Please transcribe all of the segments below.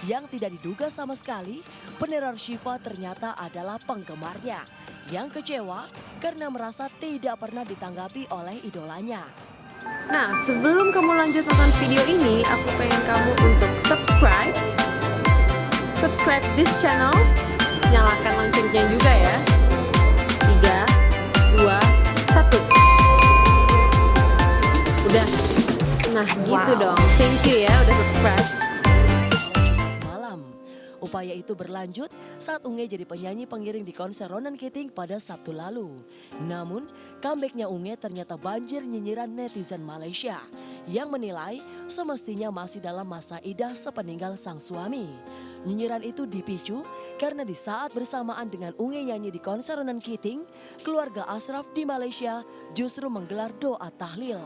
Yang tidak diduga sama sekali, peneror Syifa ternyata adalah penggemarnya yang kecewa karena merasa tidak pernah ditanggapi oleh idolanya. Nah, sebelum kamu lanjut nonton video ini, aku pengen kamu untuk subscribe this channel, nyalakan loncengnya juga ya. 3, 2, 1. Udah. Nah, gitu dong. Thank you ya udah subscribe. Malam. Upaya itu berlanjut saat Unge jadi penyanyi pengiring di konser Ronan Keating pada Sabtu lalu. Namun, comebacknya Unge ternyata banjir nyinyiran netizen Malaysia yang menilai semestinya masih dalam masa idah sepeninggal sang suami. Nyinyiran itu dipicu karena di saat bersamaan dengan Unge nyanyi di konser Ronan Keating, keluarga Ashraf di Malaysia justru menggelar doa tahlil.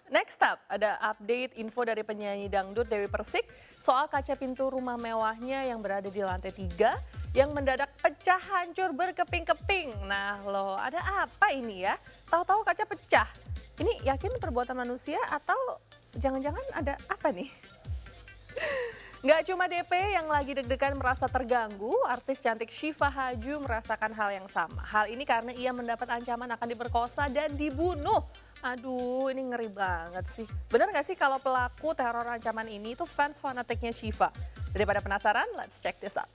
Next up, ada update info dari penyanyi dangdut Dewi Persik soal kaca pintu rumah mewahnya yang berada di lantai 3 yang mendadak pecah hancur berkeping-keping. Nah loh, ada apa ini ya? Tahu-tahu kaca pecah. Ini yakin perbuatan manusia atau jangan-jangan ada apa nih? Nggak cuma DP yang lagi deg-degan merasa terganggu, artis cantik Syifa Haju merasakan hal yang sama. Hal ini karena ia mendapat ancaman akan diperkosa dan dibunuh. Aduh, ini ngeri banget sih. Benar nggak sih kalau pelaku teror ancaman ini itu fans fanatiknya Syifa? Daripada penasaran, let's check this out.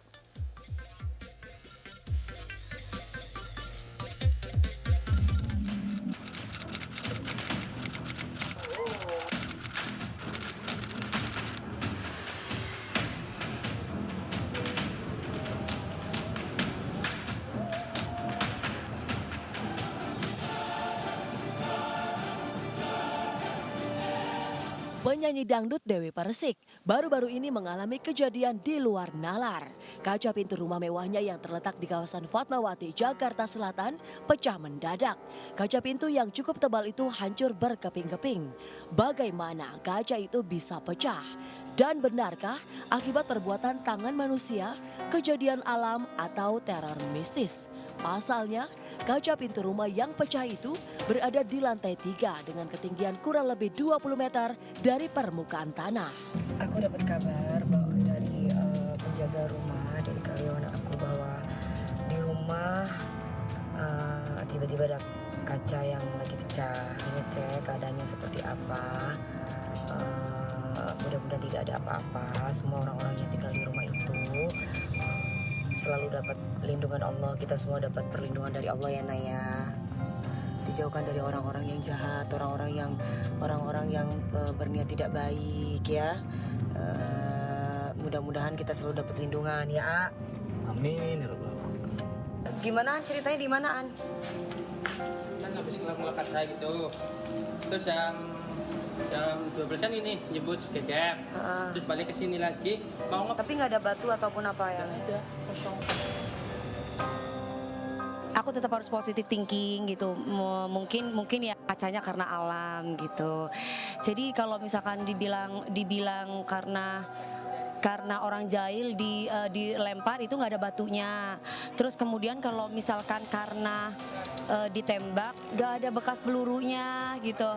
Penyanyi dangdut Dewi Persik baru-baru ini mengalami kejadian di luar nalar. Kaca pintu rumah mewahnya yang terletak di kawasan Fatmawati, Jakarta Selatan pecah mendadak. Kaca pintu yang cukup tebal itu hancur berkeping-keping. Bagaimana kaca itu bisa pecah? Dan benarkah akibat perbuatan tangan manusia, kejadian alam atau teror mistis? Pasalnya, kaca pintu rumah yang pecah itu berada di lantai 3 dengan ketinggian kurang lebih 20 meter dari permukaan tanah. Aku dapat kabar bahwa dari penjaga rumah, dari karyawan aku bahwa di rumah tiba-tiba ada kaca yang lagi pecah. Ngecek keadaannya seperti apa. Mudah-mudahan tidak ada apa-apa. Semua orang-orang yang tinggal di rumah itu selalu dapat lindungan Allah. Kita semua dapat perlindungan dari Allah ya Naya. Dijauhkan dari orang-orang yang jahat, orang-orang yang berniat tidak baik ya. Mudah-mudahan kita selalu dapat lindungan ya. Amin ya Rabbal. Gimana ceritanya di manaan? Kan habis ngulak kaca gitu. Terus jam 12 kan ini nyebut gegap. Terus balik ke sini lagi mau Tapi nggak ada batu ataupun apa yang ada kosong. Aku tetap harus positive thinking gitu. Mungkin ya kacanya karena alam gitu. Jadi kalau misalkan dibilang karena orang jahil dilempar itu nggak ada batunya. Terus kemudian kalau misalkan karena ditembak nggak ada bekas pelurunya gitu.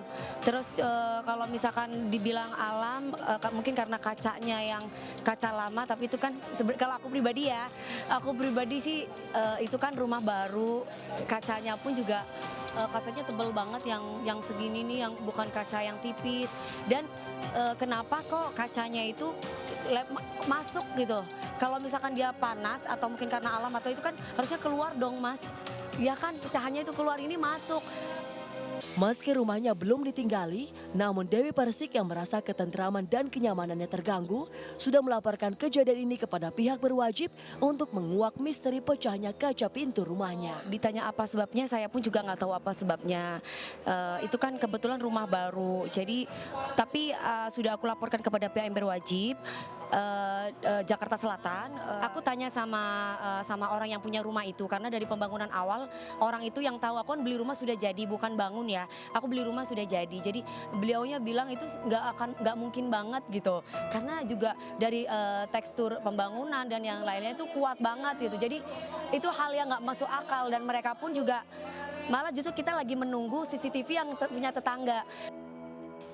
Terus kalau misalkan dibilang alam mungkin karena kacanya yang kaca lama, tapi itu kan kalau aku pribadi sih itu kan rumah baru, kacanya pun juga kacanya tebal banget yang segini nih, yang bukan kaca yang tipis. Dan kenapa kok kacanya itu masuk gitu? Kalau misalkan dia panas atau mungkin karena alam atau itu kan harusnya keluar dong Mas. Ya kan pecahannya itu keluar, ini masuk. Meski rumahnya belum ditinggali, namun Dewi Persik yang merasa ketentraman dan kenyamanannya terganggu sudah melaporkan kejadian ini kepada pihak berwajib untuk menguak misteri pecahnya kaca pintu rumahnya. Ditanya apa sebabnya, saya pun juga nggak tahu apa sebabnya. Itu kan kebetulan rumah baru, jadi tapi sudah aku laporkan kepada pihak yang berwajib. Jakarta Selatan. Aku tanya sama orang yang punya rumah itu, karena dari pembangunan awal orang itu yang tahu. Aku kan beli rumah sudah jadi, bukan bangun ya. Aku beli rumah sudah jadi. Jadi beliaunya bilang itu nggak mungkin banget gitu. Karena juga dari tekstur pembangunan dan yang lainnya itu kuat banget gitu. Jadi itu hal yang nggak masuk akal, dan mereka pun juga malah justru kita lagi menunggu CCTV yang punya tetangga.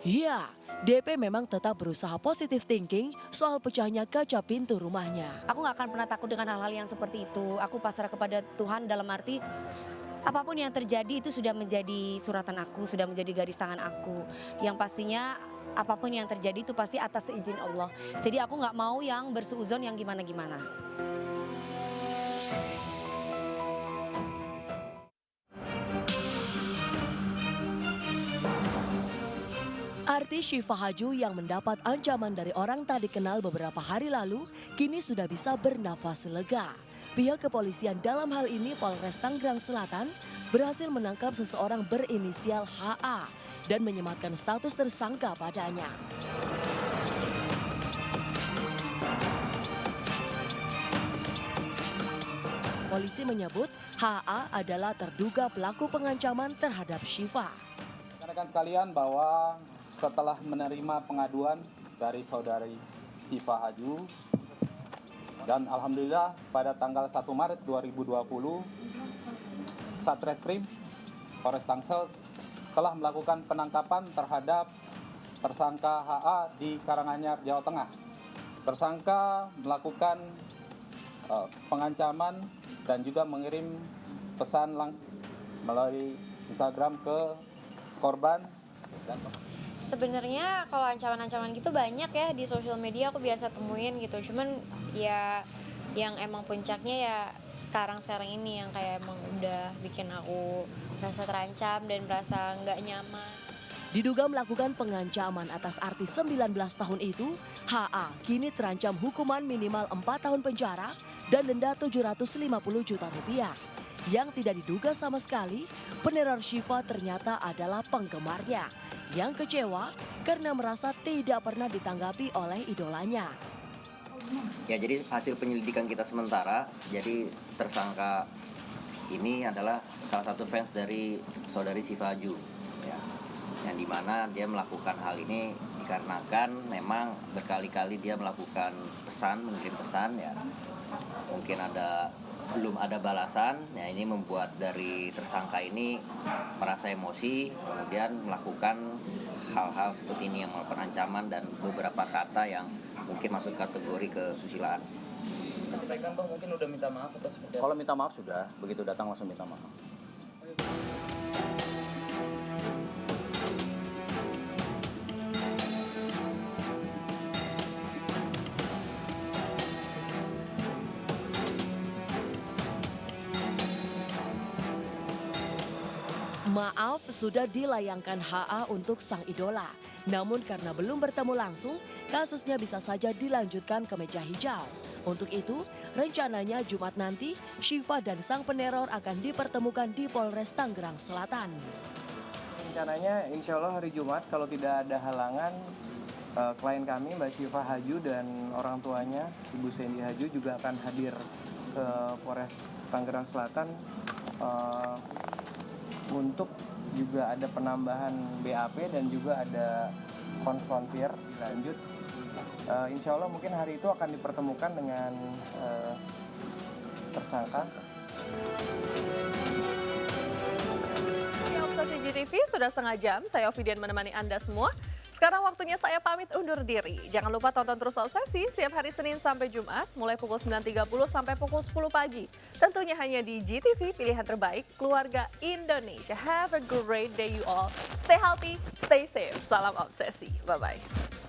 Iya, DP memang tetap berusaha positive thinking soal pecahnya kaca pintu rumahnya. Aku nggak akan pernah takut dengan hal-hal yang seperti itu. Aku pasrah kepada Tuhan dalam arti apapun yang terjadi itu sudah menjadi suratan aku, sudah menjadi garis tangan aku. Yang pastinya apapun yang terjadi itu pasti atas izin Allah. Jadi aku nggak mau yang bersuuzon yang gimana-gimana. Artis Syifa Haju yang mendapat ancaman dari orang tak dikenal beberapa hari lalu, kini sudah bisa bernafas lega. Pihak kepolisian dalam hal ini Polres Tangerang Selatan berhasil menangkap seseorang berinisial HA dan menyematkan status tersangka padanya. Polisi menyebut HA adalah terduga pelaku pengancaman terhadap Syifa. Rekan-rekan sekalian bahwa setelah menerima pengaduan dari saudari Syifa Haju dan alhamdulillah pada tanggal 1 Maret 2020 Satreskrim Polres Tangsel telah melakukan penangkapan terhadap tersangka HA di Karanganyar, Jawa Tengah. Tersangka melakukan pengancaman dan juga mengirim pesan melalui Instagram ke korban. Sebenarnya kalau ancaman-ancaman gitu banyak ya di sosial media aku biasa temuin gitu. Cuman ya yang emang puncaknya ya sekarang ini yang kayak emang udah bikin aku merasa terancam dan merasa nggak nyaman. Diduga melakukan pengancaman atas artis 19 tahun itu, HA kini terancam hukuman minimal 4 tahun penjara dan denda 750 juta rupiah. Yang tidak diduga sama sekali, peneror Syifa ternyata adalah penggemarnya yang kecewa karena merasa tidak pernah ditanggapi oleh idolanya. Ya, jadi hasil penyelidikan kita sementara, jadi tersangka ini adalah salah satu fans dari saudari Syifa Haju, ya, yang dimana dia melakukan hal ini dikarenakan memang berkali-kali dia melakukan mengirim pesan, ya, mungkin belum ada balasan, ya ini membuat dari tersangka ini merasa emosi, kemudian melakukan hal-hal seperti ini yang melakukan ancaman dan beberapa kata yang mungkin masuk kategori kesusilaan. Bang mungkin udah minta maaf atau seperti apa? Kalau minta maaf sudah, begitu datang langsung minta maaf. Maaf sudah dilayangkan HA untuk sang idola. Namun karena belum bertemu langsung, kasusnya bisa saja dilanjutkan ke meja hijau. Untuk itu, rencananya Jumat nanti, Syifa dan sang peneror akan dipertemukan di Polres Tangerang Selatan. Rencananya insya Allah hari Jumat kalau tidak ada halangan, klien kami Mbak Syifa Haju dan orang tuanya Ibu Sandy Haju juga akan hadir ke Polres Tangerang Selatan untuk juga ada penambahan BAP dan juga ada konfrontir dilanjut. Insya Allah mungkin hari itu akan dipertemukan dengan tersangka. Obsesi GTV sudah setengah jam, saya Ovidian menemani Anda semua. Sekarang waktunya saya pamit undur diri. Jangan lupa tonton terus Obsesi setiap hari Senin sampai Jumat mulai pukul 9.30 sampai pukul 10 pagi. Tentunya hanya di GTV, pilihan terbaik keluarga Indonesia. Have a great day you all. Stay healthy, stay safe. Salam Obsesi. Bye-bye.